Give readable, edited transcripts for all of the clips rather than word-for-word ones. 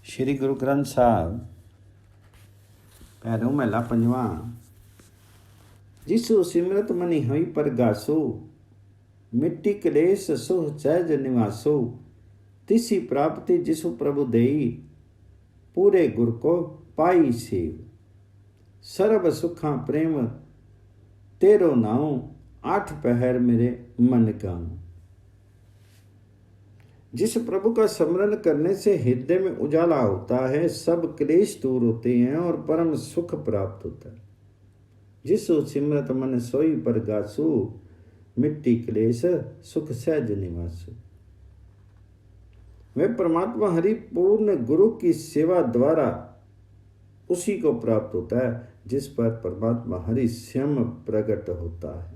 श्री गुरु ग्रंथ साहब पैरों महला पंजवा। जिसु सिमरत मनि हई परगासो, मिट्टी कलेश सुह सहज निवासो। तिसी प्राप्ति जिसु प्रभु देई, पूरे गुर को पाई सेव। सर्व सुखा प्रेम तेरो नाऊं, आठ पहर मेरे मन गाऊं। जिस प्रभु का स्मरण करने से हृदय में उजाला होता है, सब क्लेश दूर होते हैं और परम सुख प्राप्त होता है। जिसु सिमरत मन सोई परगासु, मिट्टी क्लेश सुख सहज निवासु। वह परमात्मा हरि पूर्ण गुरु की सेवा द्वारा उसी को प्राप्त होता है जिस पर परमात्मा हरि स्वयं प्रकट होता है।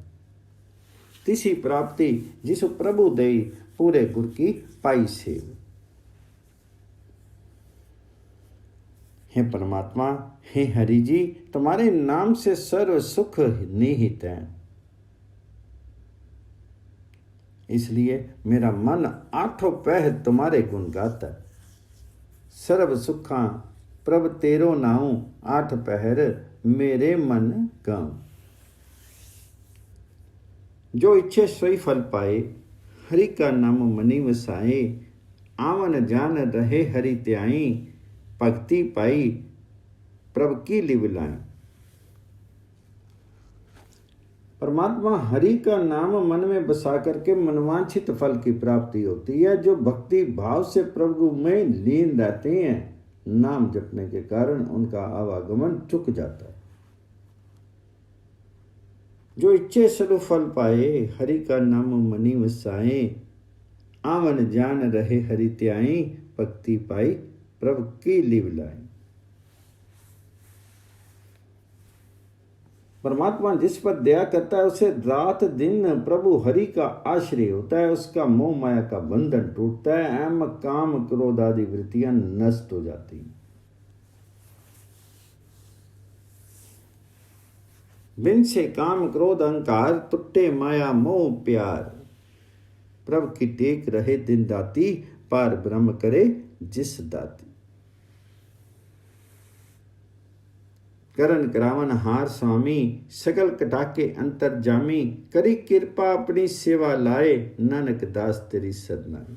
तिसी प्राप्ति जिसु प्रभु देई, पूरे गुर की पाई सेव। हे परमात्मा, हे हरि जी, तुम्हारे नाम से सर्व सुख निहित है, इसलिए मेरा मन आठों पहर तुम्हारे गुण गाता है। सर्व सुखा प्रभ तेरो नाऊं, आठ पहर मेरे मन गाऊं। जो इच्छे सोई फल पाए, हरि का नाम मनि वसाए। आवन जान रहे हरि त्याई, भक्ति पाई प्रभु की लिवलाएं। परमात्मा हरि का नाम मन में बसा करके मनवांछित फल की प्राप्ति होती है। जो भक्ति भाव से प्रभु में लीन रहते हैं, नाम जपने के कारण उनका आवागमन चुक जाता है। जो इच्छे सलु फल पाए, हरि का नाम मनि वसाए। आवन जान रहे हरि त्याई, भक्ति पाई प्रभु की लिवलाएं। परमात्मा जिस पर दया करता है, उसे रात दिन प्रभु हरि का आश्रय होता है। उसका मोह माया का बंधन टूटता है। अहम काम क्रोध आदि वृत्तियां नष्ट हो जाती हैं। बिन से काम क्रोध अहंकार, टुट्टे माया मोह प्यार। प्रभु की टेक रहे दिन दाती, पार ब्रह्म करे जिस दाती। करन करावन हार स्वामी, सकल कटाके अंतर जामी। करी कृपा अपनी सेवा लाए, नानक दास तेरी सरनाई।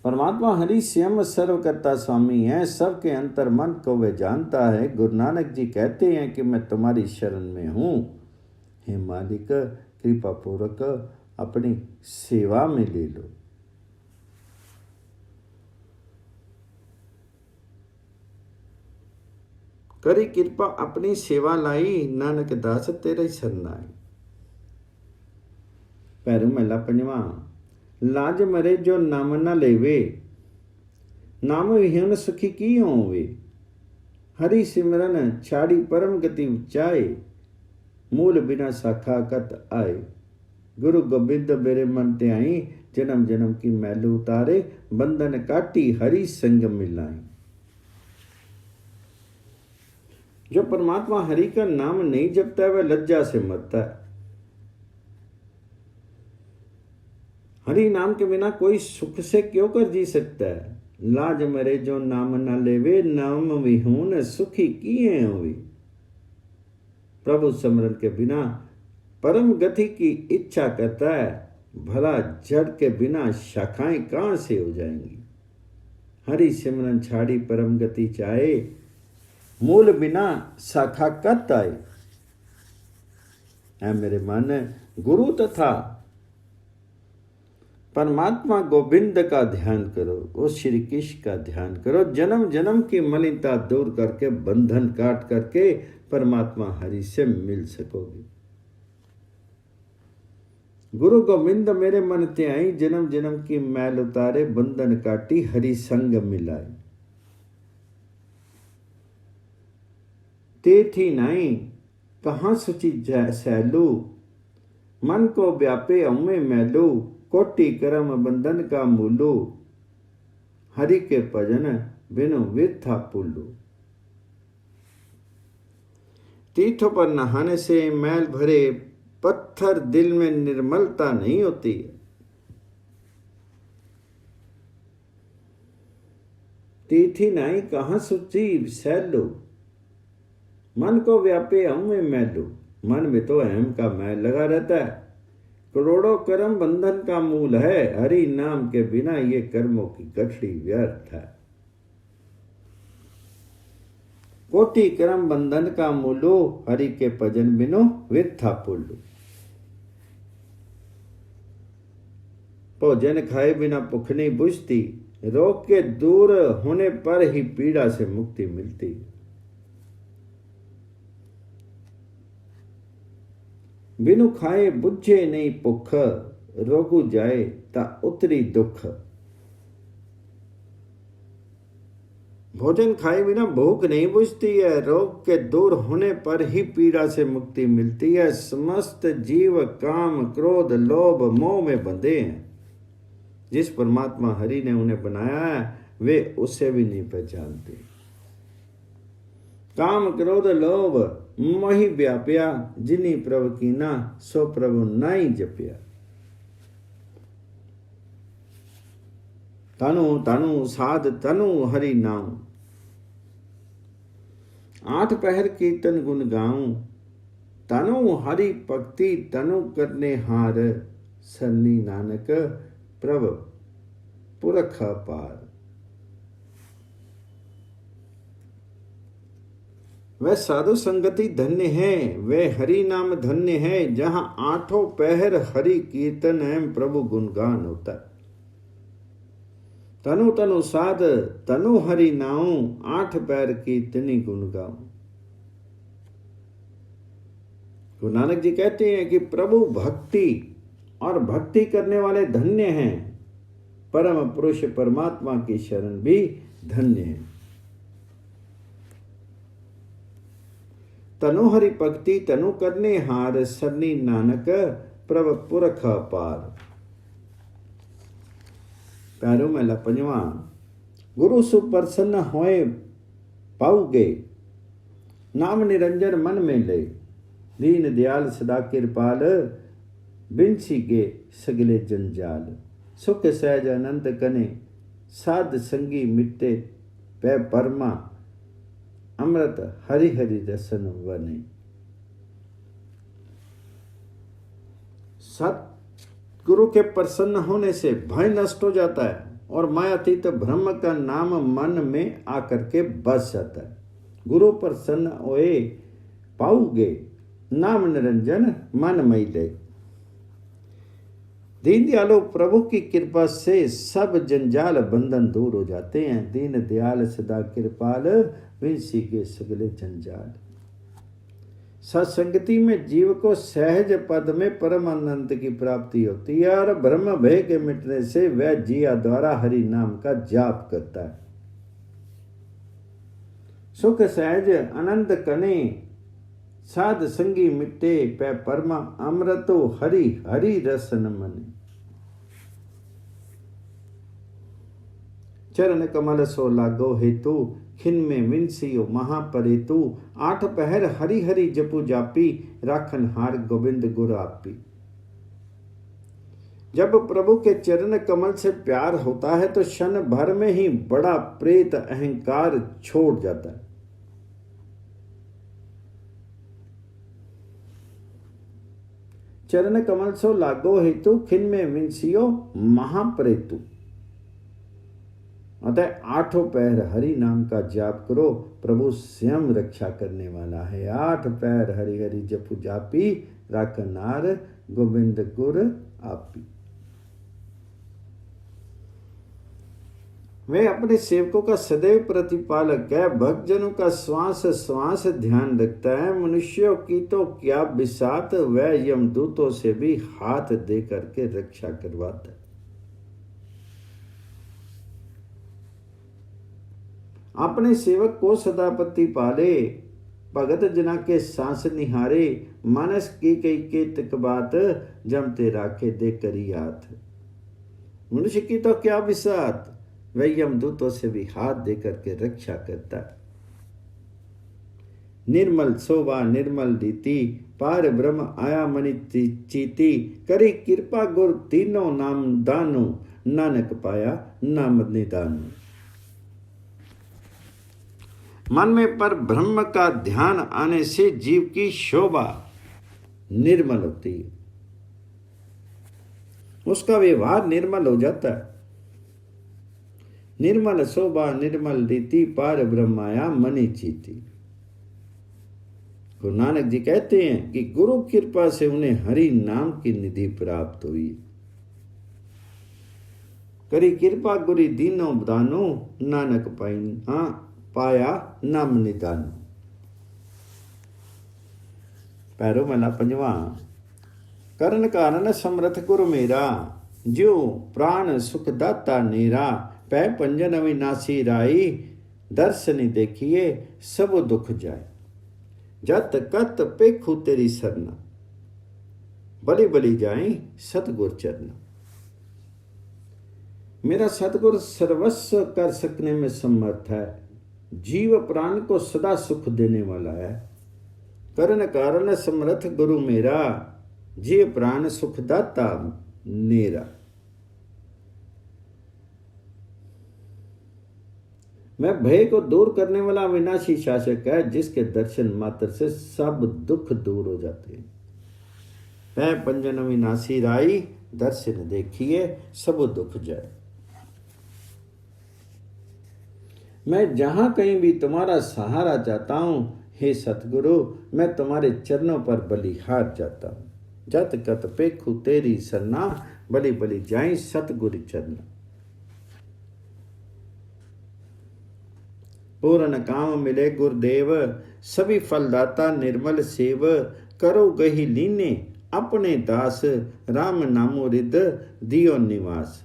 परमात्मा हरि स्वयं सर्वकर्ता स्वामी है, सबके अंतर मन को वे जानता है। गुरु नानक जी कहते हैं कि मैं तुम्हारी शरण में हूँ। हे मालिक, कृपा पूर्वक अपनी सेवा में ले लो। करी कृपा अपनी सेवा लाई, नानक दास तेरे सरनाई। पैरों महला पंजवा। लाज मरे जो नाम न लेवे, नाम विहीन सुखी की होवे। हरि सिमरन छाड़ी परम गति उचाए, मूल बिना शाखा कत आए। गुरु गोबिंद मेरे मन ते आई, जन्म जन्म की मैल उतारे। बंधन काटी हरि संग मिलाई। जो परमात्मा हरि का नाम नहीं जपता है, वह लज्जा से मरता है। हरि नाम के बिना कोई सुख से क्यों कर जी सकता है। लाज मरे जो नाम न लेवे, नाम विहून सुखी किए हुई। प्रभु स्मरण के बिना परम गति की इच्छा करता है। भला जड़ के बिना शाखाएं कहां से हो जाएंगी। हरि सिमरन छाड़ी परम गति चाहे, मूल बिना शाखा कत आए। ऐ मेरे मन, गुरु तथा परमात्मा गोविंद का ध्यान करो, उस श्री कृष्ण का ध्यान करो। जन्म जन्म की मलिनता दूर करके, बंधन काट करके परमात्मा हरि से मिल सकोगे। गुरु गोविंद मेरे मन ते आई, जन्म जन्म की मैल उतारे। बंधन काटी हरि संग मिलाए। तेथी नहीं कहाँ सुचि सैलू, मन को व्यापे अम्मे मैलू। कोटि कर्म बंधन का मूलो, हरि के भजन बिनु व्यथा पुलू। तीर्थों पर नहाने से मैल भरे पत्थर दिल में निर्मलता नहीं होती है। तीर्थी नहीं कहाँ सुची सैलो, मन को व्यापे हम में मैलो। मन में तो अहम का मैल लगा रहता है। करोड़ों कर्म बंधन का मूल है, हरि नाम के बिना ये कर्मों की गठरी व्यर्थ है। कोटि कर्म बंधन का मूलो, हरि के भजन बिनो वृथा पुल्लू। भोजन खाए बिना भूख नहीं बुझती, रोग के दूर होने पर ही पीड़ा से मुक्ति मिलती। बिनु खाए बुझे नहीं भुख, रोगु जाए ता उतरी दुख। भोजन खाए बिना भूख नहीं बुझती है, रोग के दूर होने पर ही पीड़ा से मुक्ति मिलती है। समस्त जीव काम क्रोध लोभ मोह में बंधे हैं। जिस परमात्मा हरि ने उन्हें बनाया है वे उसे भी नहीं पहचानते। काम क्रोध लोभ मोहि व्याप्या, जिनी प्रभु कीना सो प्रभु नाई जप्या। तनु तनु साध तनु हरि नाम, 8 पहर कीर्तन गुण गाऊं। तनु हरि भक्ति तनु करने हार, सरनी नानक प्रभ पुरख पार। वह साधु संगति धन्य है, वे हरि नाम धन्य है, जहां 8 पहर हरि कीर्तन एवं प्रभु गुणगान होता है। तनु तनु साध तनु हरि नाऊं, 8 पैर कीर्तनी गुण गाऊं। गुरु नानक जी कहते हैं कि प्रभु भक्ति और भक्ति करने वाले धन्य हैं। परम पुरुष परमात्मा की शरण भी धन्य है। तनु हरि भक्ति तनु करने हार, सरनी नानक प्रभ पुरख पार। प्यारो मेला पंजवा, गुरु सुप्रसन्न होए पाऊगे, नाम निरंजन मन में ले। दीन दयाल सदा कृपाल, बिनसी गे सगले जंजाल। सुख सहज अनंत कने, साध संगी मिटे पै परमा। अमृत हरि हरि रसन बने। सतगुरु के प्रसन्न होने से भय नष्ट हो जाता है और मायातीत ब्रह्म का नाम मन में आकर के बस जाता है। गुरु प्रसन्न होए पाऊगे, नाम निरंजन मन मई ले। दीन दयालो प्रभु की कृपा से सब जंजाल बंधन दूर हो जाते हैं। दीन दयाल सदा कृपाल, विंसी के सगले जंजाल। सत्संगति में जीव को सहज पद में परम आनंद की प्राप्ति होती है और ब्रह्म भय के मिटने से वह जिया द्वारा हरि नाम का जाप करता है। सुख सहज आनंद कने, साध संगी मिटे पै परमा। अमृतो हरि हरि रसन मने। चरण कमल सो लागो हेतु, खिन में विनसियो महापरेतु। 8 पहर हरि हरि जपु जापी, राखन हार गोविंद गुर आपी। जब प्रभु के चरण कमल से प्यार होता है तो क्षण भर में ही बड़ा प्रेत अहंकार छोड़ जाता है। चरण कमल सो लागो हेतु, खिन में विनसियो महाप्रेतु। अतः 8 पैर हरि नाम का जाप करो, प्रभु स्वयं रक्षा करने वाला है। 8 पैर हरि हरि जपु जापी, राखनार गोविंद गुर आपी। वे अपने सेवकों का सदैव प्रतिपालक है, भक्तजनों का श्वास श्वास ध्यान रखता है। मनुष्यों की तो क्या बिसात, वह यमदूतों से भी हाथ दे करके रक्षा करवाता है। अपने सेवक को सदा पति पाले, भगत जना के सांस निहारे। मानस की कई केतक बात, जमते राखे दे करी हाथ। मनुष्य की तो क्या बिसात, वह यमदूतों से भी हाथ दे करके रक्षा करता है। निर्मल शोभा निर्मल रीति, पार ब्रह्म आया मनि चीति। करी कृपा गुर तीनों नाम दानो, नानक पाया नाम निदानो। मन में पर ब्रह्म का ध्यान आने से जीव की शोभा निर्मल होती है, उसका व्यवहार निर्मल हो जाता है। निर्मल शोभा निर्मल रीति पार ब्रह्माया मनि चीती। गुरु नानक जी कहते हैं कि गुरु कृपा से उन्हें हरि नाम की निधि प्राप्त हुई। करी कृपा गुरी दीनो दानो नानक पाया नाम निदानो। पैरो मना पंजवा। करण कारण समर्थ गुरु मेरा, जो प्राण सुख दाता नेरा। पै पंजन अविनाशी राई, दर्शनी देखिए सब दुख जाए। जत कत पेखू तेरी सरना, बलि बलि जाए सतगुर चरना। मेरा सतगुर सर्वस्व कर सकने में समर्थ है, जीव प्राण को सदा सुख देने वाला है। करण कारण समर्थ गुरु मेरा, जीव प्राण सुखदाता नेरा। मैं भय को दूर करने वाला विनाशी शासक है, जिसके दर्शन मात्र से सब दुख दूर हो जाते हैं। मैं पंजन विनाशी राई, दर्शन देखिए सब दुख जाए। मैं जहां कहीं भी तुम्हारा सहारा चाहता हूं, हे सतगुरु मैं तुम्हारे चरणों पर बलिहार जाता हूं। जत कत पेखू तेरी सरना, बलि बलि जाए सतगुरु चरना। पूर्ण काम मिले गुरुदेव, सभी फलदाता निर्मल सेव। करो गही लीने अपने दास, राम नामो रिद दियो निवास।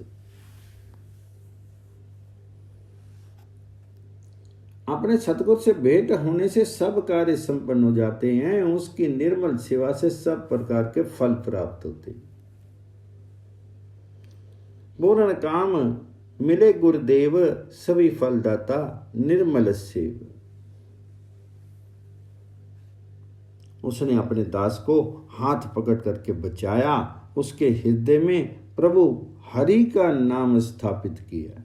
अपने सतगुरु से भेंट होने से सब कार्य संपन्न हो जाते हैं, उसकी निर्मल सेवा से सब प्रकार के फल प्राप्त होते। पूर्ण काम मिले गुरुदेव, सभी फलदाता निर्मल सेव। उसने अपने दास को हाथ पकड़ करके बचाया, उसके हृदय में प्रभु हरि का नाम स्थापित किया।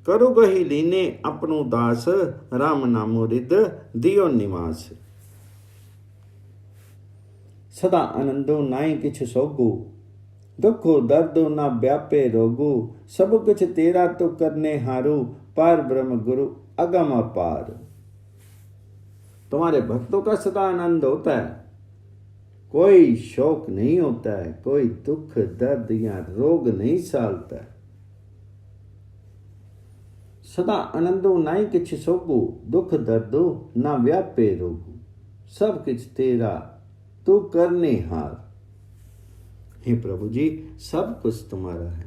करो गही लीने अपनो दास, राम नामो रिद दियो निवास। सदा आनंदो नाई किछ सोगु, दुखो दर्दो ना व्यापे रोगु। सब कुछ तेरा तो करने हारू, पार ब्रह्म गुरु अगम अपार। तुम्हारे भक्तों का सदा आनंद होता है, कोई शोक नहीं होता है, कोई दुख दर्द या रोग नहीं सालता है। सदा आनंदो नाई किछ सोगु, दुख दर्दो ना व्यापे रोगु। सब कुछ तेरा तू करने हार। हे प्रभु जी सब कुछ तुम्हारा है,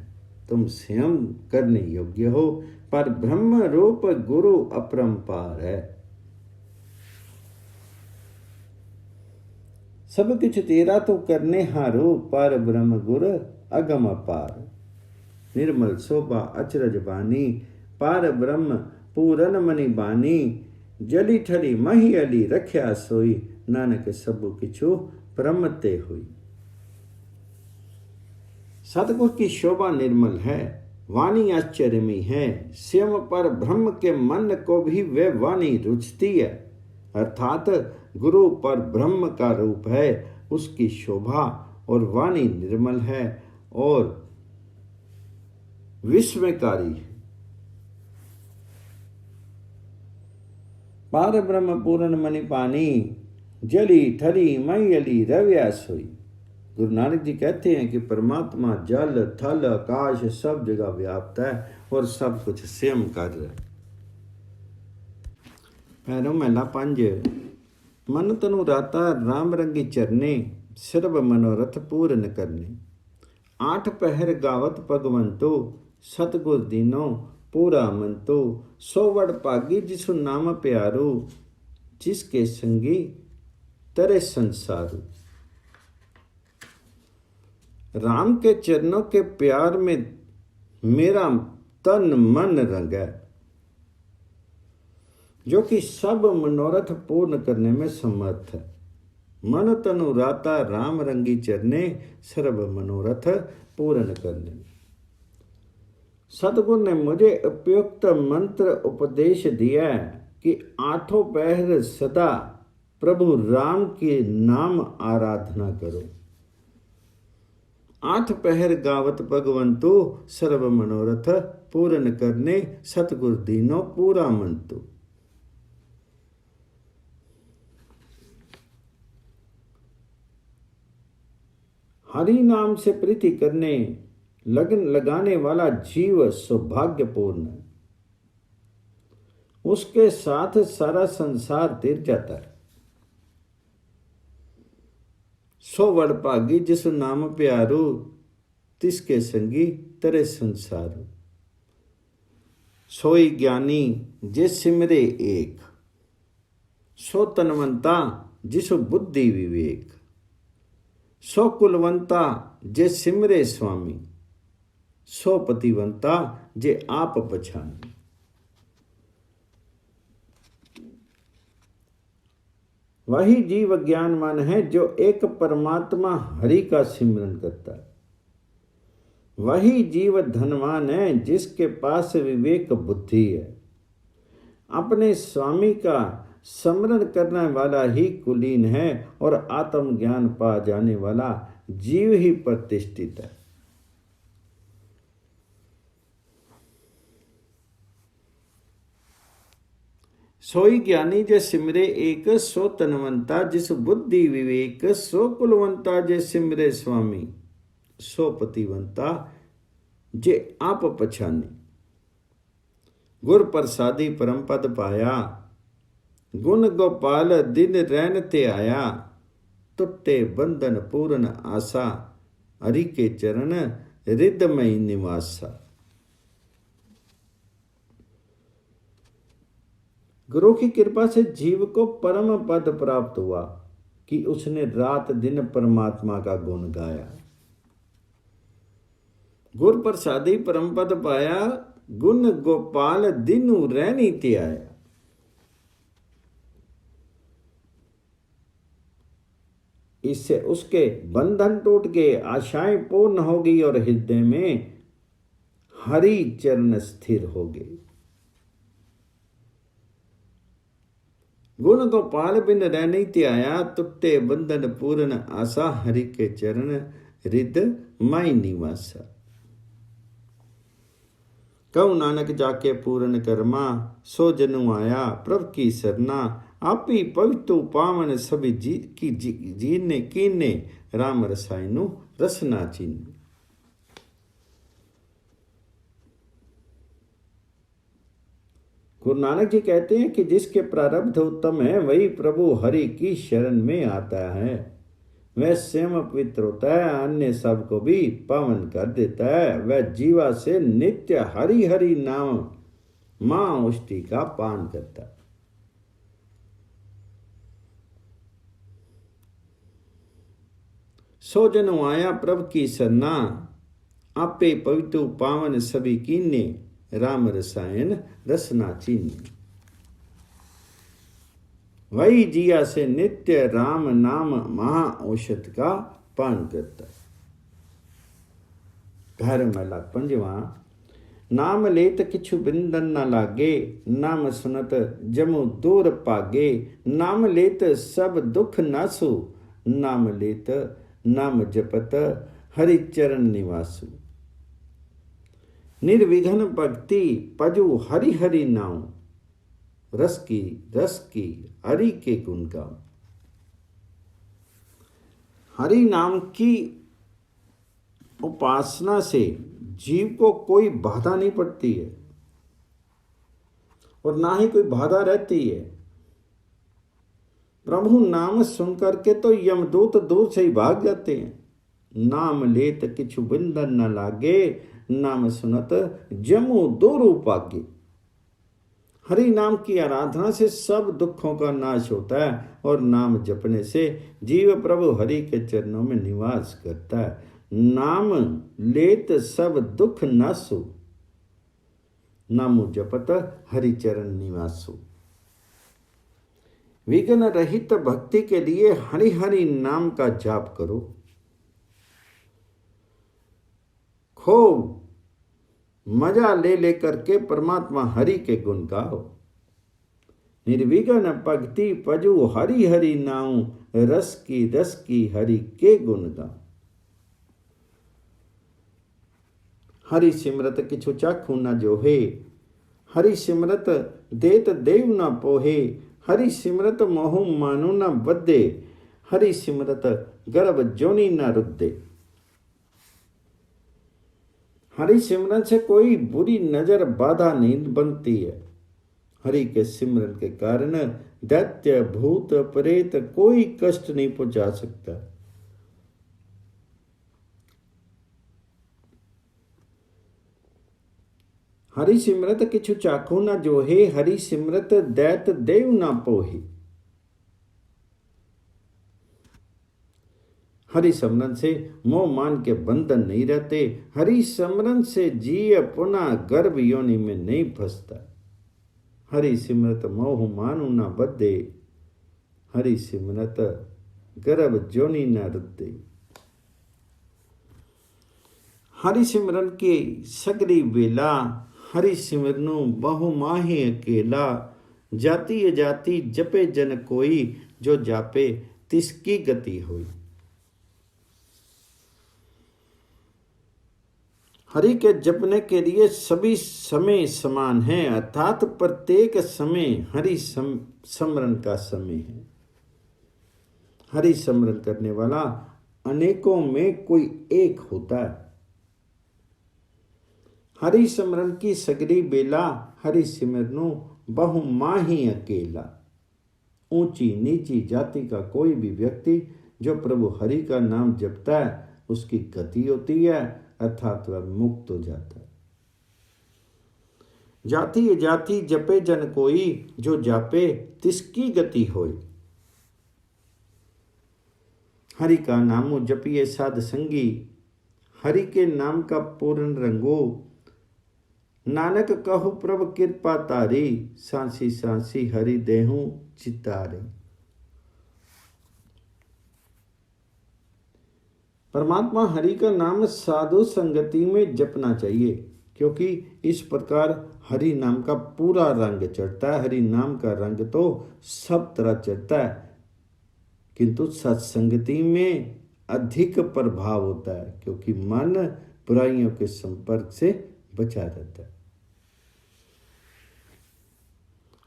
तुम स्वयं करने योग्य हो, पर ब्रह्म रूप गुरु अपरंपार है। सब कुछ तेरा तो करने हारो, पर ब्रह्म गुरु अगम अपार। निर्मल शोभा अचरज बानी, पार ब्रह्म पूरन मणि बानी। जली ठरी मही अली रख्या सोई, नानक सबु किछु ब्रह्म ते हुई। सतगुरु की शोभा निर्मल है, वाणी आश्चर्यमयी है। स्वयं पर ब्रह्म के मन को भी वे वाणी रुचती है, अर्थात गुरु पर ब्रह्म का रूप है, उसकी शोभा और वाणी निर्मल है और विस्मयकारी है। पार ब्रह्म पूर्ण मणि पानी, जली ठरी मई अली रव्या सोई। गुरु नानक जी कहते हैं कि परमात्मा जल थल आकाश सब जगह व्याप्त है और सब कुछ स्वयं कर रहा है। पैरों महला पंज। मन तनु राता राम रंगी चरने, सर्व मनोरथ पूर्ण करने। आठ पहर गावत भगवंतो, सतगुर दीनो पूरा मंतो। सो वड भागी जिसु नाम प्यारो, जिसके संगी तरे संसारू। राम के चरणों के प्यार में मेरा तन मन रंग है, जो कि सब मनोरथ पूर्ण करने में समर्थ है। मन तनु राता राम रंगी चरने, सर्व मनोरथ पूर्ण करने। सतगुरु ने मुझे उपयुक्त मंत्र उपदेश दिया कि 8 पहर सदा प्रभु राम के नाम आराधना करो। 8 पहर गावत भगवंतु सर्व मनोरथ पूर्ण करने सतगुरु दीनो पूरा मंतु। हरि नाम से प्रीति करने लगन लगाने वाला जीव सौभाग्यपूर्ण है। उसके साथ सारा संसार तिर जाता है। सो वडभागी जिस नाम प्यारू तिसके संगी तरे संसार। सोई ज्ञानी जे सिमरे एक, सो तनवंता जिसु बुद्धि विवेक। सो कुलवंता जे सिमरे स्वामी, सो पतिवंता जे आप पछाने। वही जीव ज्ञानवान है जो एक परमात्मा हरि का सिमरन करता है। वही जीव धनवान है जिसके पास विवेक बुद्धि है। अपने स्वामी का स्मरण करने वाला ही कुलीन है और आत्मज्ञान पा जाने वाला जीव ही प्रतिष्ठित है। सोई ज्ञानी जे सिमरे एक, सो तनवंता जिस बुद्धि विवेक। सो कुलवंता जे सिमरे स्वामी, सो पतिवंता जे आप पछाने। गुर प्रसादी परम पद पाया, गुण गोपाल दिन रैन ते आया। टुटे बंधन पूर्ण आशा, हरि के चरण हृदय निवासा। गुरु की कृपा से जीव को परम पद प्राप्त हुआ कि उसने रात दिन परमात्मा का गुण गाया। गुर प्रसादी परम पद पाया, गुण गोपाल दिनु रैनी ते आया। इससे उसके बंधन टूट गए, आशाएं पूर्ण हो गई और हृदय में हरि चरण स्थिर हो गए। गुण गोपाल बिन रहने ते आया, टुटे बंधन पूर्ण आशा। हरि के चरण हृदय माई निवासा। कहु नानक जाके पूर्ण कर्मा, सो जनु आया प्रभ की सरना। आपी पवित्र पावन सभी जी की जीने कीने, राम रसायनु रसना चीने। गुरु नानक जी कहते हैं कि जिसके प्रारब्ध उत्तम है वही प्रभु हरि की शरण में आता है। वह स्वयं पवित्र होता है, अन्य सबको भी पावन कर देता है। वह जीवा से नित्य हरि हरि नाम महाउष्टि का पान करता है। सो जनु आया प्रभ की सरना, आपे पवित्र पावन सभी कीने, राम रसायन रसना चीनी। वही जिया से नित्य राम नाम महा औषध का पान करता है। घर महला पंजवा। नाम लेत किछु बिंदन न लागे, नाम सुनत जमु दूर पागे। नाम लेत सब दुख नासु, नाम लेत नाम जपत हरि चरण निवासु। निर्विघ्न भक्ति पजु हरि हरि नाम, रस की हरि के गुण गाओ। हरि नाम की उपासना से जीव को कोई बाधा नहीं पड़ती है और ना ही कोई बाधा रहती है। प्रभु नाम सुन करके तो यमदूत दूर से ही भाग जाते हैं। नाम लेत किछु बिंदन न लागे, नाम सुनत जमु दूर पागे। हरि नाम की आराधना से सब दुखों का नाश होता है और नाम जपने से जीव प्रभु हरि के चरणों में निवास करता है। नाम लेत सब दुख नासु, नामु जपत हरि चरण निवासु। विघ्न रहित भक्ति के लिए हरि हरि नाम का जाप करो। खूब मजा ले लेकर के परमात्मा हरि के गुण गाओ। निर्विघ्न भक्ति पजू हरि हरि नाऊ, रस की हरि के गुण गाओ। हरि सिमरत किछु चाखू न जोहे, हरि सिमरत देत देव न पोहे। हरि सिमरत मोहु मानु न बद्धे, हरि सिमरत गर्भ जोनि न रुद्धे। हरि सिमरन से कोई बुरी नजर बाधा नहीं बनती है। हरि के सिमरन के कारण दैत्य भूत प्रेत कोई कष्ट नहीं पहुंचा सकता। हरि सिमरत किछु चाखू न जोहे, हरि सिमरत दैत देव न पोहे। हरि सिमरन से मोह मान के बंधन नहीं रहते। हरि सिमरन से जीव पुनः गर्भ योनि में नहीं फंसता। हरि सिमरत मोह मानु न बद्धे, हरि सिमरत गर्भ जोनि न रुद्धे। हरि सिमरन के सगरी बेला, हरि सिमरनु बहु माहे अकेला। जाति अजाति जपे जन कोई, जो जापे तिसकी गति होई। हरि के जपने के लिए सभी समय समान है, अर्थात प्रत्येक समय हरि स्मरण का समय है। हरि स्मरण करने वाला अनेकों में कोई एक होता है। हरि सिमरन की सगरी बेला, हरि सिमरनु बहु माही अकेला। ऊंची नीची जाति का कोई भी व्यक्ति जो प्रभु हरि का नाम जपता है, उसकी गति होती है, अर्थात वह मुक्त हो जाता है। जाति अजाति जपे जन कोई, जो जापे तिसकी गति होई। हरि का नामो जपिए साध संगी, हरि के नाम का पूर्ण रंगो। नानक कहु प्रभु कृपा तारी, सांसी सांसी हरि देहु चितारे। परमात्मा हरि का नाम साधु संगति में जपना चाहिए, क्योंकि इस प्रकार हरि नाम का पूरा रंग चढ़ता है। हरि नाम का रंग तो सब तरह चढ़ता है, किंतु सत्संगति में अधिक प्रभाव होता है, क्योंकि मन बुराइयों के संपर्क से बचा रहता है।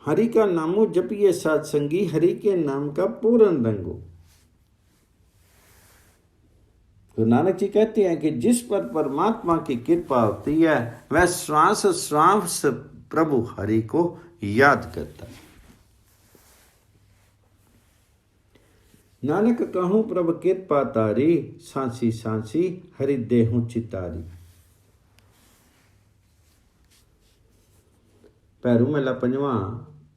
हरि का नामो जपिए साध संगी, हरि के नाम का पूर्ण रंगो। तो नानक जी कहते हैं कि जिस पर परमात्मा की कृपा होती है, वह श्वास श्वास प्रभु हरि को याद करता है। नानक कहूं प्रभु कृपा तारी, सांसी सांसी हरि देहु चितारी। पैरू मेला पंजवा।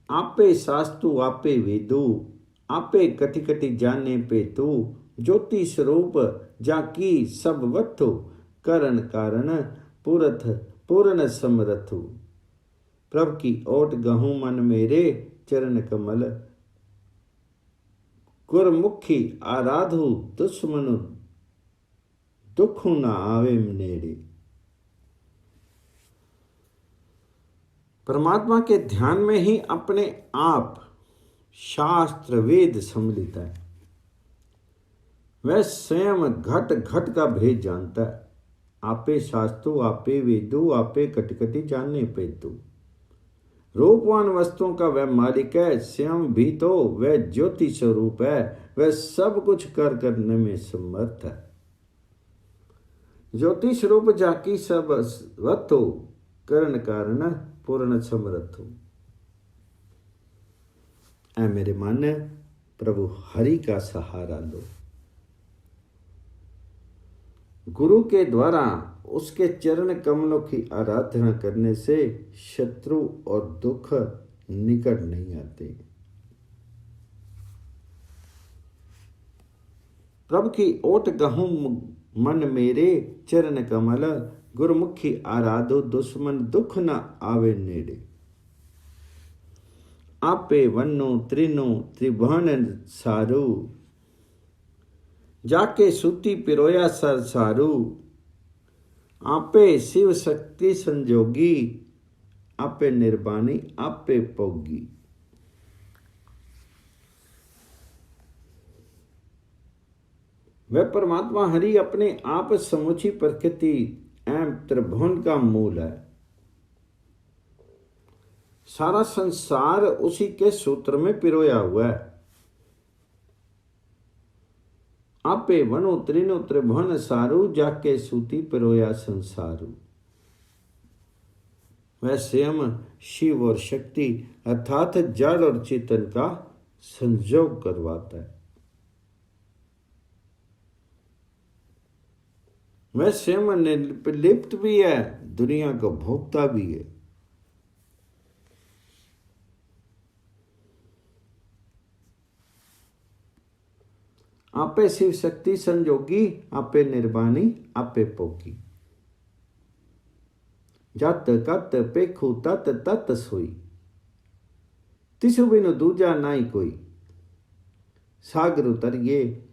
आपे शास्तु आपे वेदु, आपे कटि कटि जाने पे तू। ज्योति स्वरूप जाकी सब वत्थु, करण कारण पुरथ पूर्ण समरथु। प्रभु की ओट गहूं मन मेरे, चरण कमल गुरमुखी आराधु। दुश्मनु दुखु न आवे नेड़े। परमात्मा के ध्यान में ही अपने आप शास्त्र वेद सम्मिलित है। वह स्वयं घट घट का भेद जानता है। आपे शास्त्रु आपे वेदु, आपे कटकटी जानने पे तू। रूपवान वस्तुओं का वह मालिक है, स्वयं भी तो वह ज्योति स्वरूप है। वह सब कुछ कर करने में समर्थ है। ज्योति स्वरूप जाकी सब वत्तु, करण कारण पूर्ण समर्थ हो। ऐ मेरे मन, प्रभु हरि का सहारा लो। गुरु के द्वारा उसके चरण कमलों की आराधना करने से शत्रु और दुख निकट नहीं आते। प्रभु की ओट गहूं मन मेरे, चरण कमल गुरुमुखी आराधो। दुश्मन दुख न आवे नेड़े। आपे वन्नो त्रिनो त्रिभुवन सारू, जाके सूती पिरोया सर सारू। आपे शिव शक्ति संजोगी, आपे निर्वाणी आपे पोगी। वह परमात्मा हरि अपने आप समूची प्रकृति एवं त्रिभुवन का मूल है। सारा संसार उसी के सूत्र में पिरोया हुआ है। आपे वनो त्रिनो त्रिभुवन सारू, जाके सूती पिरोया संसारू। वह स्वयं शिव और शक्ति अर्थात जड़ और चेतन का संयोग करवाता है। वह स्वयं निर्लिप्त भी है, दुनिया का भोक्ता भी है। आपे शिव शक्ति संजोगी, आपे निर्वाणी आपे पोगी। जत कत पेखु तत तत सोई, तिसु बिनु दूजा नाई कोई। सागर उतरिए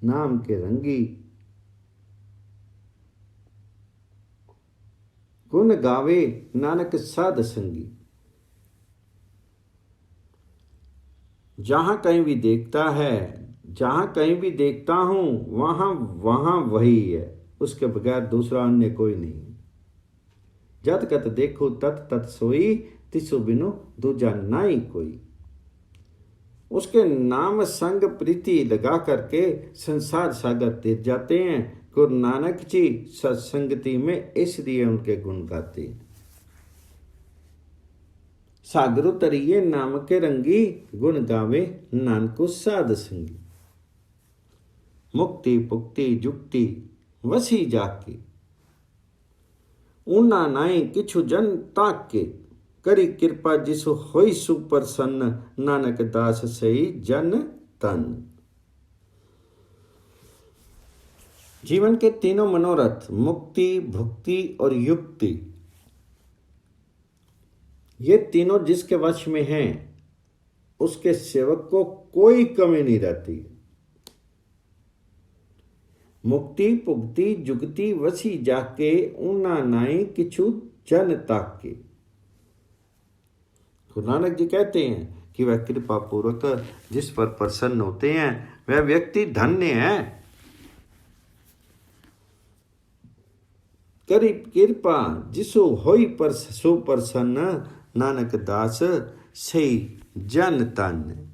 नाम के रंगी, गुण गावे नानक साध संगी। जहां कहीं भी देखता है, जहां कहीं भी देखता हूं, वहां वहां वही है, उसके बगैर दूसरा अन्य कोई नहीं। जत कत देखो तत तत सोई, तिसु बिनु दूजा नाई कोई। उसके नाम संग प्रीति लगा करके संसार सागर तीर जाते हैं। गुरु नानक जी सत्संगति में इसलिए उनके गुण गाते। सागर तरिए नाम के रंगी, गुण गावे नानको साध संगी। मुक्ति पुक्ति जुक्ति वसी जाके, ऊना नाई किछु जन ताके। करी कृपा जिसु होई सुप्रसन्न, नानक दास सही जन तन। जीवन के तीनों मनोरथ मुक्ति भुक्ति और युक्ति, ये तीनों जिसके वश में हैं, उसके सेवक को कोई कमी नहीं रहती। मुक्ति पुक्ति जुगति वसी जाके, ऊना नाई किछु जन ताके। गुरु नानक जी कहते हैं कि वह कृपा पूर्वक जिस पर प्रसन्न होते हैं, वह व्यक्ति धन्य है। करी कृपा जिसु होई पर सो प्रसन्न, नानक दास सही जन तन।